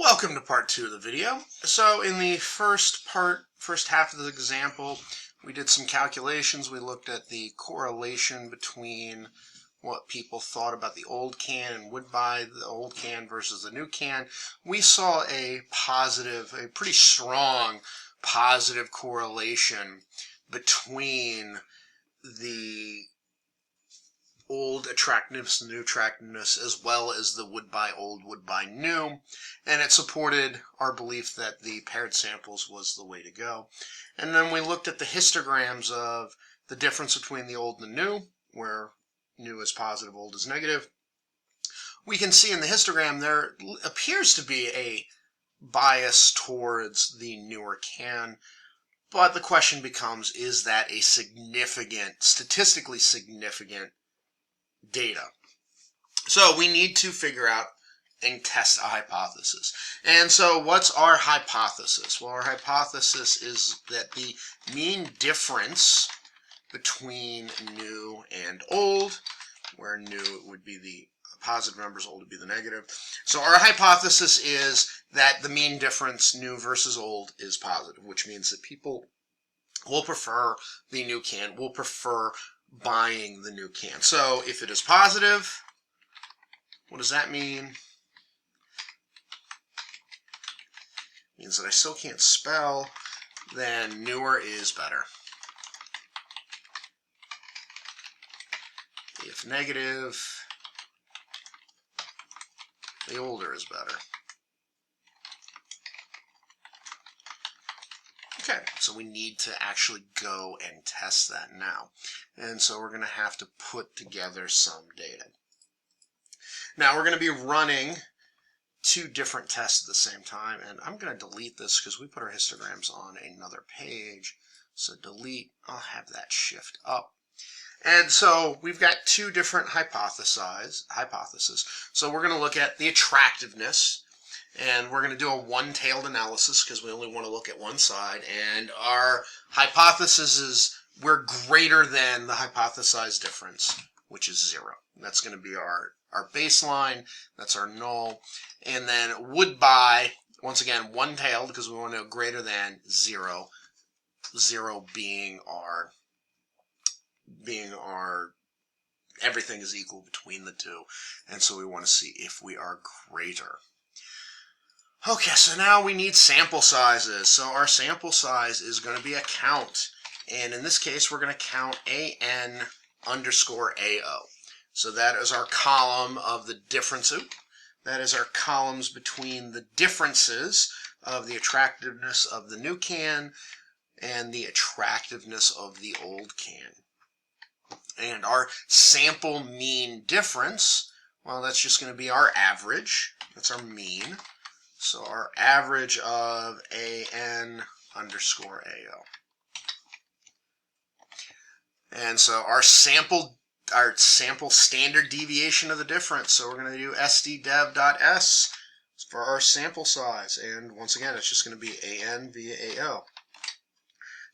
Welcome to part 2 of the video. So in the first half of the example, we did some calculations. We looked at the correlation between what people thought about the old can and would buy the old can versus the new can. We saw a pretty strong positive correlation between the old attractiveness, new attractiveness, as well as the would buy old, would buy new, and it supported our belief that the paired samples was the way to go. And then we looked at the histograms of the difference between the old and the new, where new is positive, old is negative. We can see in the histogram there appears to be a bias towards the newer can, but the question becomes, is that a statistically significant data? So we need to figure out and test a hypothesis. And so what's our hypothesis? Well, our hypothesis is that the mean difference between new and old, where new would be the positive numbers, old would be the negative. So our hypothesis is that the mean difference, new versus old, is positive, which means that people will prefer the new can, will prefer buying the new can. So if it is positive, what does that mean? It means that I still can't spell, then newer is better. If negative, the older is better. Okay, so we need to actually go and test that now. And so we're going to have to put together some data. Now we're going to be running two different tests at the same time, and I'm going to delete this because we put our histograms on another page. So delete, I'll have that shift up. And so we've got two different hypotheses. So we're going to look at the attractiveness, and we're going to do a one-tailed analysis because we only want to look at one side. And our hypothesis is we're greater than the hypothesized difference, which is 0. That's going to be our baseline. That's our null. And then would buy, once again, one-tailed because we want to know greater than 0. 0 being our everything is equal between the two. And so we want to see if we are greater. Okay, so now we need sample sizes. So our sample size is going to be a count. And in this case, we're going to count AN underscore AO. So that is our column of the difference. That is our columns between the differences of the attractiveness of the new can and the attractiveness of the old can. And our sample mean difference, well, that's just going to be our average. That's our mean. So our average of AN underscore AO. And so our sample standard deviation of the difference. So we're going to do sddev.s for our sample size. And once again, it's just going to be AN via AO.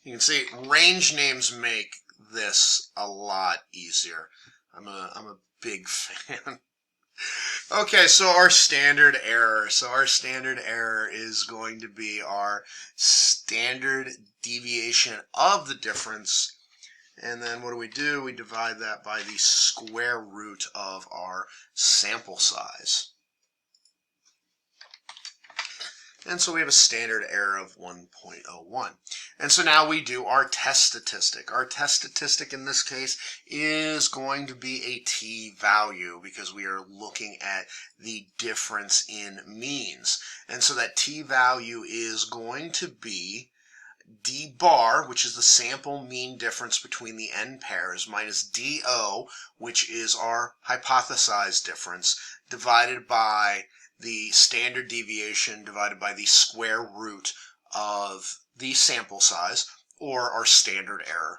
You can see range names make this a lot easier. I'm a big fan. Okay, so our standard error. So our standard error is going to be our standard deviation of the difference. And then what do? We divide that by the square root of our sample size. And so we have a standard error of 1.01. And so now we do our test statistic. Our test statistic in this case is going to be a t-value because we are looking at the difference in means. And so that t-value is going to be d bar, which is the sample mean difference between the n pairs, minus do, which is our hypothesized difference, divided by the standard deviation divided by the square root of the sample size, or our standard error.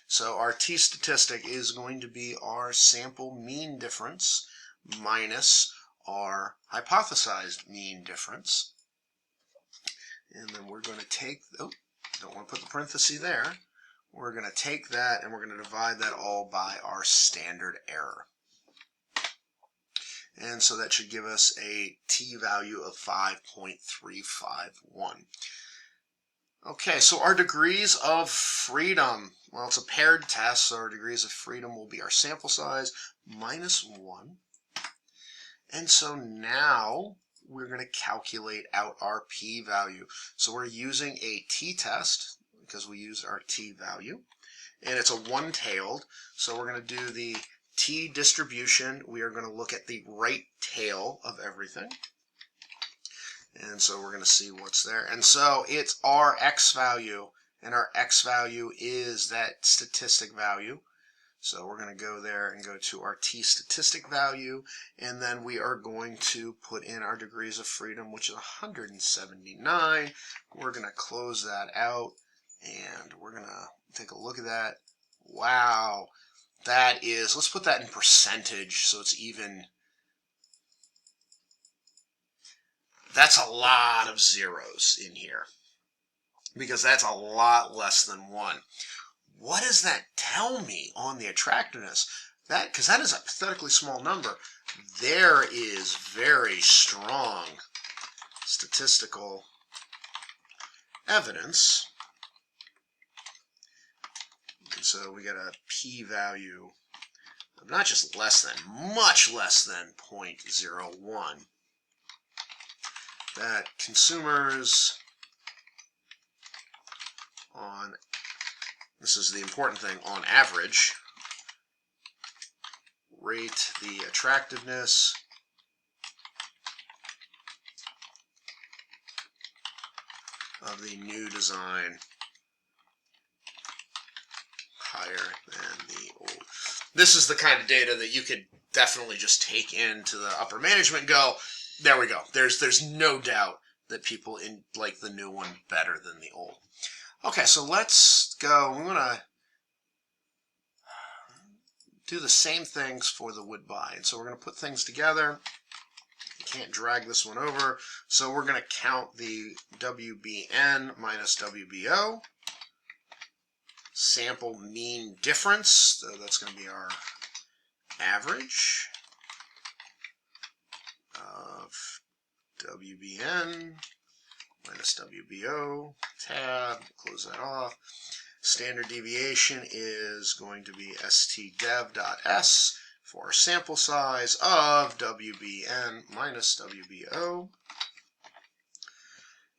So our t-statistic is going to be our sample mean difference minus our hypothesized mean difference. And then we're going to take, don't want to put the parenthesis there. We're going to take that and we're going to divide that all by our standard error. And so that should give us a t-value of 5.351. Okay, so our degrees of freedom. Well, it's a paired test, so our degrees of freedom will be our sample size minus 1. And so now we're going to calculate out our p-value. So we're using a t-test because we use our t-value. And it's a one-tailed, so we're going to do the t-distribution. We are going to look at the right tail of everything. And so we're going to see what's there. And so it's our x value, and our x value is that statistic value. So we're going to go there and go to our t statistic value, and then we are going to put in our degrees of freedom, which is 179. We're going to close that out, and we're going to take a look at that. Wow, that is, let's put that in percentage so it's even. That's a lot of zeros in here because that's a lot less than 1. What does that tell me on the attractiveness? Because that is a pathetically small number. There is very strong statistical evidence. And so we got a p-value of not just less than, much less than 0.01. That consumers on, this is the important thing, on average, rate the attractiveness of the new design higher than the old. This is the kind of data that you could definitely just take into the upper management and go, there we go. There's no doubt that people like the new one better than the old. Okay, so let's go. We want to do the same things for the would buy. And so we're going to put things together. You can't drag this one over. So we're going to count the WBN minus WBO. Sample mean difference. So that's going to be our average of WBN minus WBO, tab, close that off. Standard deviation is going to be stdev.s for our sample size of WBN minus WBO.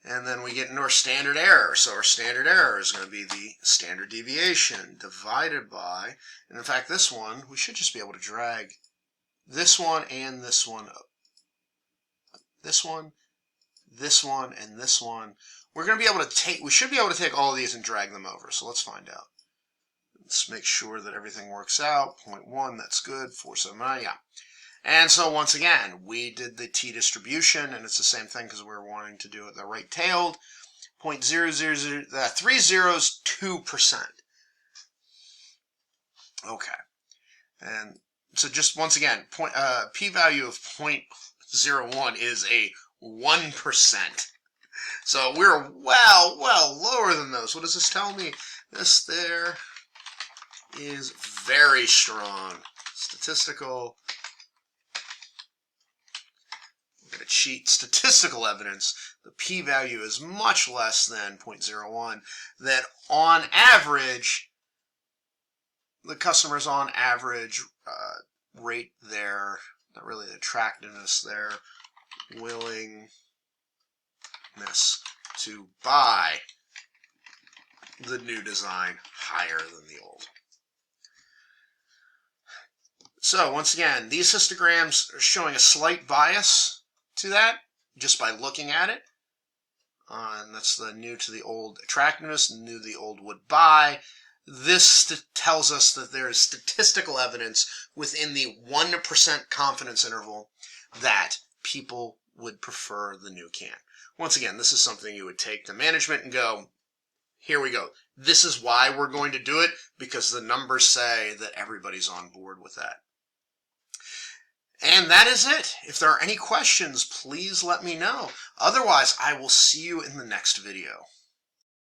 And then we get into our standard error. So our standard error is going to be the standard deviation divided by, and in fact this one, we should just be able to drag this one and this one up. This one, and this one. We're going to be able to take, we should be able to take all of these and drag them over. So let's find out. Let's make sure that everything works out. 0.1, that's good. 479, yeah. And so once again, we did the t-distribution, and it's the same thing because we're wanting to do it the right-tailed. 0.00030 Okay. And so just once again, p-value of 0.01 is a 1%. So we're well lower than those. What does this tell me? This there is very strong statistical. We're going to cheat statistical evidence. The p-value is much less than 0.01. That on average, the customers on average rate their, not really the attractiveness, their willingness to buy the new design higher than the old. So once again, these histograms are showing a slight bias to that just by looking at it. And that's the new to the old attractiveness, new to the old would buy. This tells us that there is statistical evidence within the 1% confidence interval that people would prefer the new can. Once again, this is something you would take to management and go, here we go. This is why we're going to do it, because the numbers say that everybody's on board with that. And that is it. If there are any questions, please let me know. Otherwise, I will see you in the next video.